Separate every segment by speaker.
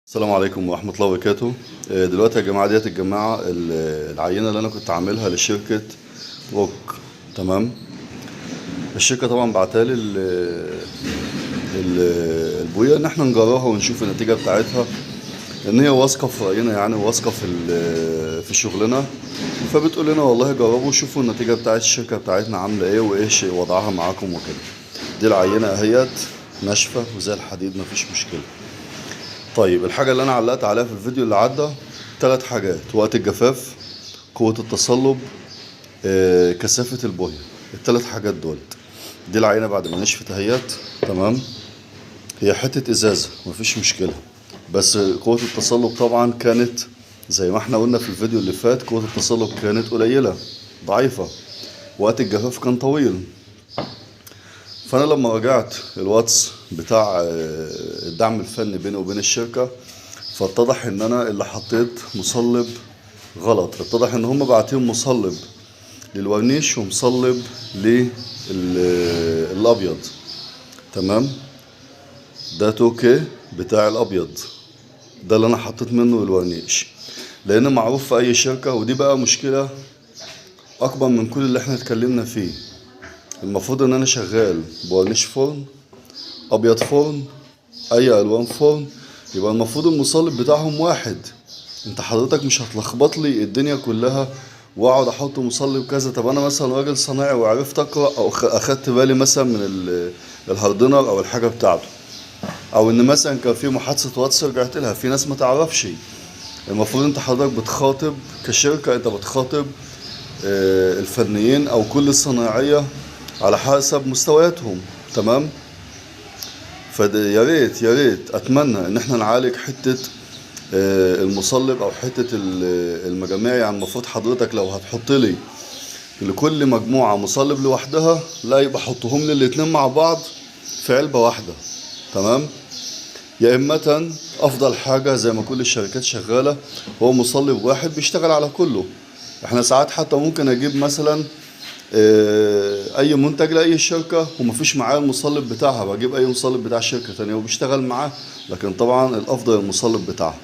Speaker 1: السلام عليكم ورحمة الله وبركاته. دلوقتي يا جماعة ديت الجماعة العينة اللي أنا كنت عاملها لشركة روك. تمام. الشركة طبعا بعتالي البوية إن احنا نجربها ونشوف النتيجة بتاعتها، إن هي واثقة في رأينا يعني، واثقة في شغلنا. فبتقول لنا والله جربوا وشوفوا النتيجة بتاعت الشركة بتاعتنا عاملة إيه وإيش وضعها معاكم وكده. دي العينة أهيت ناشفة وزي الحديد، مفيش مشكلة. طيب الحاجة اللي أنا علقت عليها في الفيديو اللي عدى 3 حاجات: وقت الجفاف، قوة التصلب، كثافة البوية. ال3 حاجات دول. دي العينة بعد ما نشفت اهيت. تمام. هي حتة إزازة مفيش مشكلة، بس قوة التصلب طبعا كانت زي ما احنا قلنا في الفيديو اللي فات، قوة التصلب كانت قليلة ضعيفة. وقت الجفاف كان طويل. فانا لما رجعت الواتس بتاع الدعم الفني بيني وبين الشركة، فاتضح ان انا اللي حطيت مصلب غلط. اتضح ان هم باعتين مصلب للورنيش ومصلب للابيض. تمام. ده توكي بتاع الابيض، ده اللي انا حطيت منه الورنيش، لان معروف في اي شركة. ودي بقى مشكلة اكبر من كل اللي احنا اتكلمنا فيه. المفروض ان انا شغال بورنيش فرن، ابيض فرن، اي الوان فرن، يبقى المفروض المصلب بتاعهم واحد. انت حضرتك مش هتلخبط لي الدنيا كلها واقعد احط مصلب كذا. طب انا مثلا راجل صنايعي وعرفت اقرا او اخدت بالي مثلا من الهاردنر او الحاجه بتاعته، او ان مثلا كان في محادثه واتس رجعت لها. في ناس ما تعرفش. المفروض انت حضرتك بتخاطب كشركه، انت بتخاطب الفنيين او كل الصنايعيه على حسب مستوياتهم. تمام. فيا ريت يا ريت اتمنى ان احنا نعالج حته المصلب او حته المجاميع. يعني المفروض حضرتك لو هتحط لي لكل مجموعه مصلب لوحدها، لا يبقى حطهم لي الاتنين مع بعض في علبه واحده. تمام. يا اما افضل حاجه زي ما كل الشركات شغاله، هو مصلب واحد بيشتغل على كله. احنا ساعات حتى ممكن اجيب مثلا اي منتج لاي شركه ومفيش معاه المصلب بتاعها، بجيب اي مصلب بتاع شركه تانية وبيشتغل معاه، لكن طبعا الافضل المصلب بتاعها.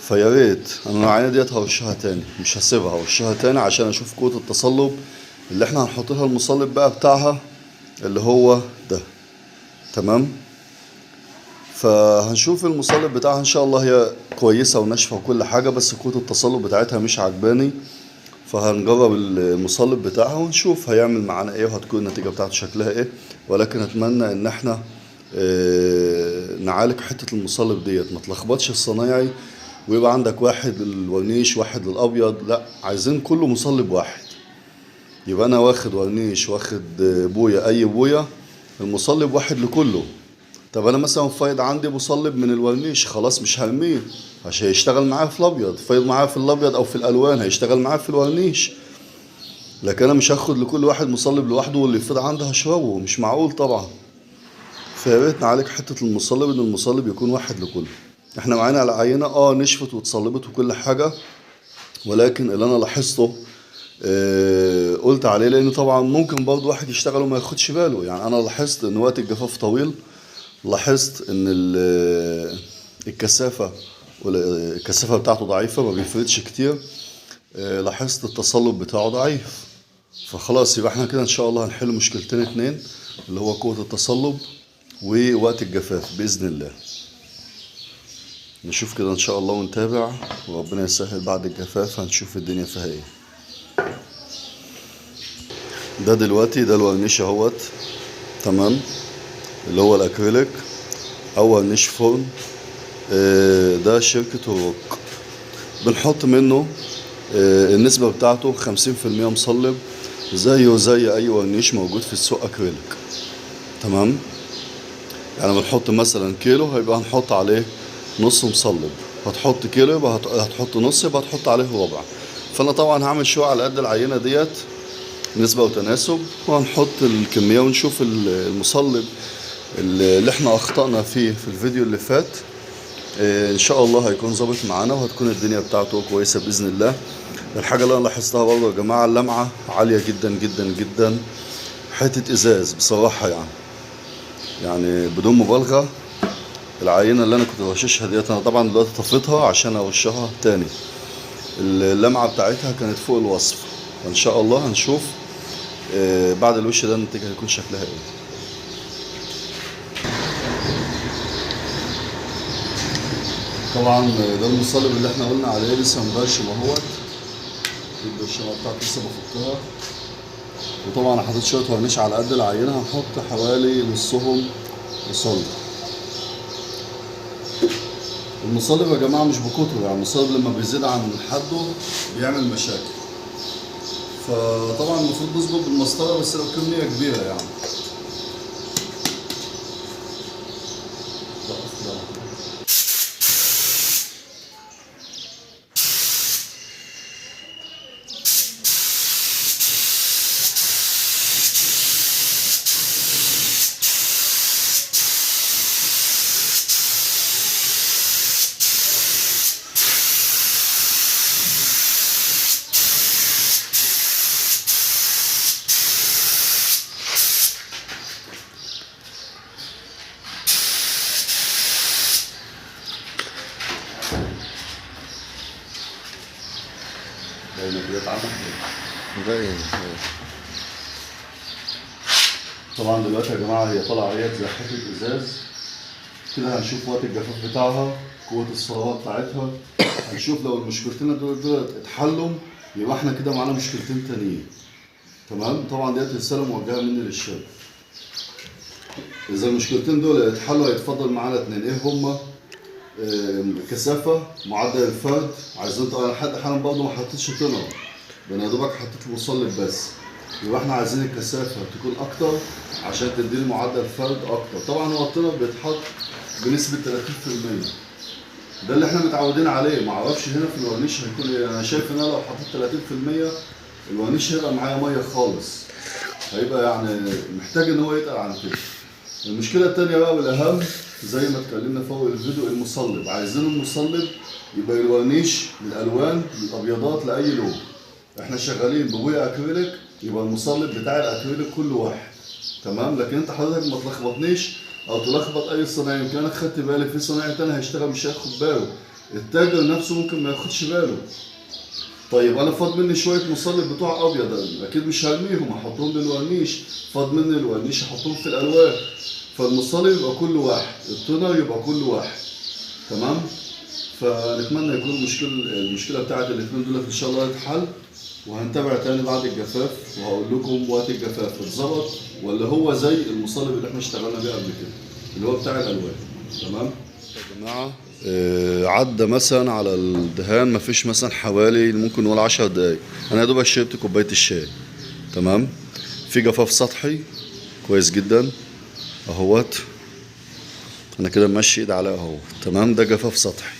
Speaker 1: فيا ريت انا العينه ديت هرشها تاني، مش هسيبها، هرشها تاني عشان اشوف قوه التصلب اللي احنا هنحط لها المصلب بقى بتاعها اللي هو ده. تمام. فهنشوف المصلب بتاعها ان شاء الله. هي كويسه وناشفه وكل حاجه، بس قوه التصلب بتاعتها مش عجباني. فهنجرب المصلب بتاعها ونشوف هيعمل معانا ايه وهتكون النتيجة بتاعته شكلها ايه. ولكن اتمنى ان احنا نعالج حتة المصلب ديت، ما تلخبطش الصنايعي ويبقى عندك واحد للورنيش واحد للابيض. لا، عايزين كله مصلب واحد. يبقى انا واخد ورنيش واخد بوية، اي بوية المصلب واحد لكله. طب انا مثلا فايض عندي مصلب من الورنيش، خلاص مش هرميه عشان هيشتغل معاه في الابيض. فايض معاه في الابيض او في الالوان، هيشتغل معاه في الورنيش. لكن انا مش هاخد لكل واحد مصلب لوحده واللي يفيض عنده هشربه، مش معقول طبعا. فيا ريت نعالج حته المصلب، ان المصلب يكون واحد لكله. احنا معانا على عينه نشفت واتصلبت وكل حاجه، ولكن اللي انا لاحظته قلت عليه، لان طبعا ممكن برضه واحد يشتغل وما ياخدش باله. يعني انا لاحظت ان وقت الجفاف طويل، لاحظت ان الكثافه الكثافه بتاعته ضعيفه، ما بيفردش كتير. لاحظت التصلب بتاعه ضعيف. فخلاص يبقى احنا كده ان شاء الله هنحل مشكلتين اتنين، اللي هو قوة التصلب ووقت الجفاف بإذن الله. نشوف كده ان شاء الله ونتابع، وربنا يسهل بعد الجفاف هنشوف الدنيا فيها ايه. ده دلوقتي ده الورنيش اهوت. تمام. اللي هو الاكريليك او ورنيش فرن. ده شركة روك. بنحط منه النسبة بتاعته 50% مصلب، زيه زي اي ورنيش موجود في السوق اكريليك. تمام. يعني بنحط مثلا كيلو، هيبقى هنحط عليه نص مصلب. هتحط كيلو يبقى هتحط نص، يبقى هتحط عليه ربع. فانا طبعا هعمل شوية على قد العينة ديت، نسبة وتناسب، وهنحط الكمية ونشوف المصلب اللي احنا اخطأنا فيه في الفيديو اللي فات. ان شاء الله هيكون ظابط معانا وهتكون الدنيا بتاعته كويسة بإذن الله. الحاجة اللي انا لاحظتها برضه يا جماعة، اللمعة عالية جدا جدا جدا. حتة ازاز بصراحة يعني بدون مبالغة، العينة اللي انا كنت برششها ديت انا طبعا دلوقتي طفيتها عشان ارشها تاني. اللمعة بتاعتها كانت فوق الوصف، فان شاء الله هنشوف بعد الوش ده النتيجة هيكون شكلها ايه. طبعا ده المصلب اللي احنا قلنا عليه لسه مبرشم اهوت، البرشمة بتاعته لسه بفكها. وطبعا انا حطيت شوية ورنيش على قد العينة، هنحط حوالي نصهم مصلب. المصلب يا جماعة مش بكتره، يعني المصلب لما بيزيد عن حده بيعمل مشاكل، فطبعا المفروض نظبط بالمسطرة بس لو كمية كبيرة يعني. باين. طبعا دلوقتي يا جماعة هي طالعة اهيت زي حتة ازاز كده. هنشوف وقت الجفاف بتاعها، قوة الصلابة بتاعتها. هنشوف لو المشكلتين دول اتحلوا يبقى احنا كده معانا مشكلتين تانيين. تمام. طبعا ديت رسالة موجهة مني للشركة. إذا المشكلتين دول اتحلوا هيتفضل معانا اتنين، ايه هما؟ كثافة، معدل الفرد. عايزين طبعا لحد حالا برضه ما حطيتش طنة، انا يا دوبك حطيت المصلب بس. يبقى احنا عايزين الكثافة تكون أكتر عشان تديني معدل فرد أكتر. طبعا هو الطنة بيتحط بنسبة 30%، ده اللي احنا متعودين عليه. معرفش هنا في الورنيش هيكون ايه. أنا شايف إن أنا لو حطيت 30% الورنيش هيبقى معايا مية خالص، هيبقى يعني محتاج إن هو يتقل عن كده. المشكلة التانية بقى والأهم زي ما اتكلمنا فوق الفيديو، المصلب. عايزين المصلب يبقى الورنيش من الألوان، من الأبيضات لأي لون. احنا شغالين ببوية أكريليك، يبقى المصلب بتاع الأكريليك كل واحد. تمام. لكن انت حضرتك ما تلخبطنيش او تلخبط اي صنايعي. يمكن انا خدت بالي في صنايعي تاني هيشتغل مش هياخد باله، التاجر نفسه ممكن ما ياخدش باله. طيب انا فاض مني شويه مصلب بتوع ابيض، اكيد مش هرميهم، هحطهم للورنيش. فاض مني الورنيش هحطهم في الالوان. فالمصلب يبقى كل واحد، التونر يبقى كل واحد. تمام. فنتمنى يكون المشكله بتاعت الاثنين دول ان شاء الله تتحل. وهنتابع تاني بعد الجفاف وهقول لكم وقت الجفاف اتظبط ولا هو زي المصلب اللي احنا اشتغلنا بيه قبل كده اللي هو بتاع الالوان. تمام يا جماعه. عدى مثلا على الدهان مفيش مثلا حوالي ممكن نقول 10 دقايق. انا يا دوبك شربت كوبايه الشاي. تمام. في جفاف سطحي كويس جدا اهوت. انا كده ماشي ايد عليها اهو. تمام. ده جفاف سطحي،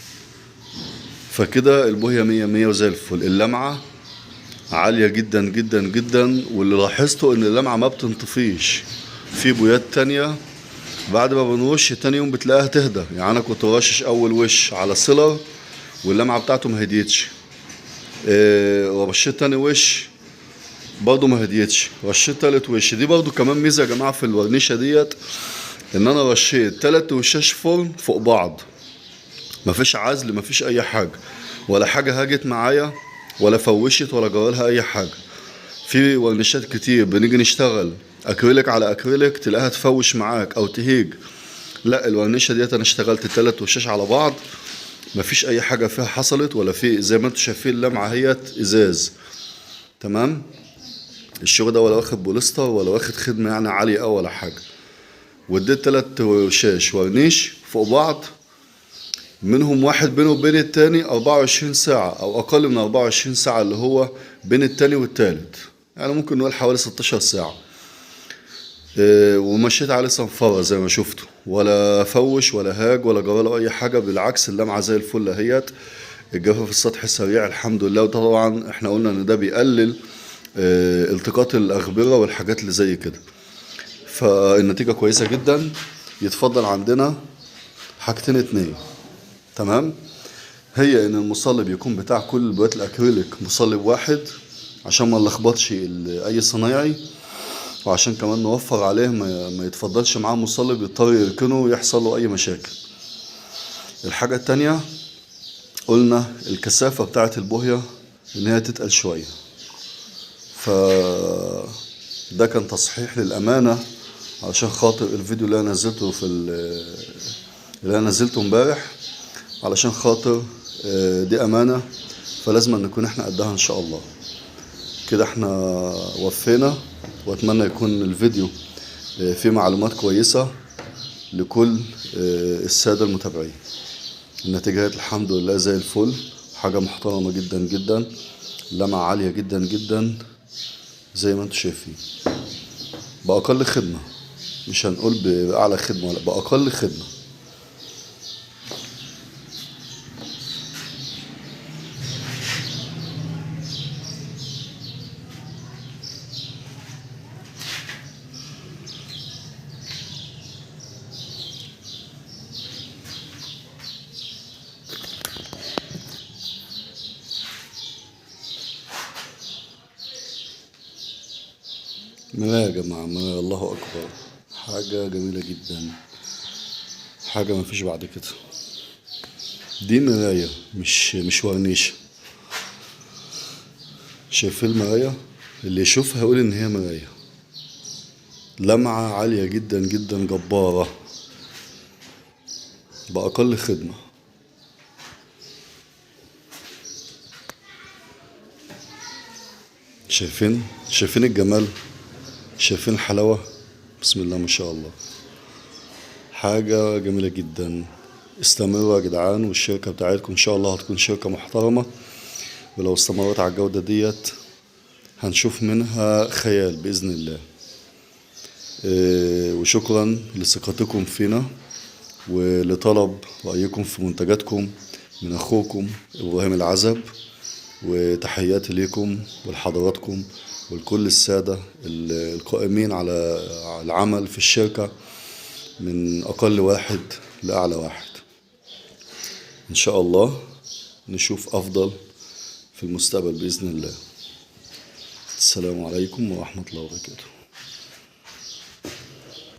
Speaker 1: فكده البويه 100 100 وزي الفل. اللمعه عالية جدا جدا جدا، واللي لاحظته ان اللمعة ما بتنطفيش. في بويات تانية بعد ما بنوش تاني يوم بتلاقيها تهدى. يعني انا كنت رشش اول وش على سيلر واللمعة بتاعته ما هديتش، ورشيت تاني وش برضه ما هديتش، رشيت تالت وش. دي برضه كمان ميزة يا جماعة في الورنيشة ديت، ان انا رشيت 3 وشاش فرن فوق بعض، مفيش عزل، مفيش اي حاجة، ولا حاجة هاجت معايا ولا فوشت ولا جرالها اي حاجه. في ورنيشات كتير بنيجي نشتغل اكريليك على اكريليك تلاقيها تفوش معاك او تهيج. لا، الورنيشه ديت انا اشتغلت 3 وشاش على بعض، مفيش اي حاجه فيها حصلت، ولا في زي ما انتم شايفين اللمعه هيت ازاز. تمام. الشغل ده ولا واخد بوليستر ولا واخد خدمه يعني عاليه او ولا حاجه. واديت 3 وشاش ورنيش فوق بعض، منهم واحد بينه وبين التاني 24 ساعة أو أقل من 24 ساعة، اللي هو بين التاني والتالت، يعني ممكن نقول حوالي 16 ساعة. ومشيت عليه صنفرة زي ما شفتوا، ولا فوش ولا هاج ولا جراله أي حاجة، بالعكس اللمعة زي الفل اهيت. الجفاف السطحي سريع الحمد لله. وده طبعا احنا قلنا ان ده بيقلل التقاط الأغبرة والحاجات اللي زي كده، فالنتيجة كويسة جدا. يتفضل عندنا حاجتين اتنين. تمام. هي ان المصلب يكون بتاع كل بويات الاكريليك مصلب واحد عشان ما نلخبطش اي صنايعي، وعشان كمان نوفر عليه ما يتفضلش معاه مصلب يضطر يركنه ويحصل له اي مشاكل. الحاجة التانية، قلنا الكثافة بتاعة البوهية ان هي تتقل شوية، ده كان تصحيح للأمانة علشان خاطر الفيديو اللي انا نزلته اللي انا نزلته امبارح، علشان خاطر دي أمانة، فلازم نكون احنا قدها ان شاء الله. كده احنا وفينا، واتمنى يكون الفيديو فيه معلومات كويسة لكل السادة المتابعين. النتيجة الحمد لله زي الفل، حاجة محترمة جدا جدا، لمعة عالية جدا جدا زي ما انتم شايفين، بأقل خدمة، مش هنقول بأعلى خدمة، لا بأقل خدمة. مراية يا جماعة، مراية، الله أكبر، حاجة جميلة جدا، حاجة مفيش بعد كده. دي مراية مش ورنيشة. شايفين المراية؟ اللي يشوفها يقول إن هي مراية، لمعة عالية جدا جدا جبارة، بأقل خدمة. شايفين الجمال، شايفين الحلاوة، بسم الله ما شاء الله، حاجة جميلة جدا. استمروا يا جدعان، والشركة بتاعتكم ان شاء الله هتكون شركة محترمة، ولو استمرت على الجودة ديت هنشوف منها خيال بإذن الله. وشكرا لثقتكم فينا ولطلب رأيكم في منتجاتكم من أخوكم إبراهيم العزب، وتحياتي ليكم ولحضراتكم ولكل السادة القائمين على العمل في الشركة، من أقل واحد لأعلى واحد. إن شاء الله نشوف أفضل في المستقبل بإذن الله. السلام عليكم ورحمة الله وبركاته.